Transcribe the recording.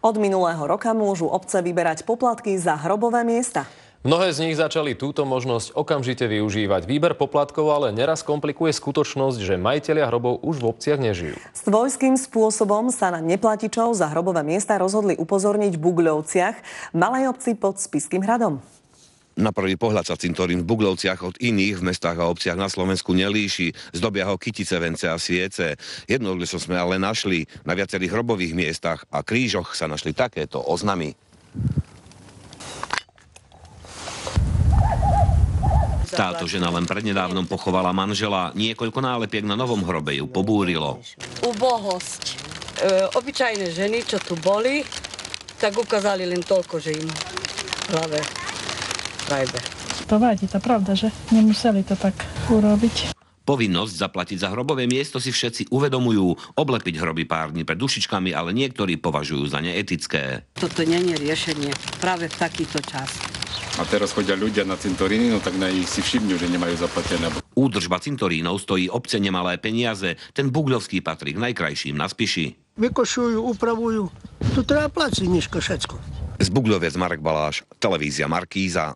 Od minulého roka môžu obce vyberať poplatky za hrobové miesta. Mnohé z nich začali túto možnosť okamžite využívať. Výber poplatkov ale neraz komplikuje skutočnosť, že majitelia hrobov už v obciach nežijú. Svojským spôsobom sa na neplatičov za hrobové miesta rozhodli upozorniť v Bugľovciach, malej obci pod Spišským hradom. Na prvý pohľad sa cintorín v Bugľovciach od iných v mestách a obciach na Slovensku nelíši. Zdobia ho kytice, vence a sviece. Jednoducho sme ale našli na viacerých hrobových miestach a krížoch sa našli takéto oznamy. Táto žena len prednedávnom pochovala manžela. Niekoľko nálepiek na novom hrobe ju pobúrilo. Ubohosť. Obyčajné ženy, čo tu boli, tak ukázali len toľko, že im v hlave rajbe. To vadí, to pravda, že nemuseli to tak urobiť. Povinnosť zaplatiť za hrobové miesto si všetci uvedomujú. Oblepiť hroby pár dní pred dušičkami, ale niektorí považujú za neetické. Toto nie je riešenie práve v takýto čas. A teraz chodia ľudia na cintoríny, no tak na ich si všimnú, že nemajú zaplatené. Údržba cintorínov stojí obce nemalé peniaze. Ten Bugľovský patrí k najkrajším na Spiši. Vykošujú, upravujú. Tu treba platiť, Miško, všetko. Z Bugľoviec Marek Baláš, televízia Markíza.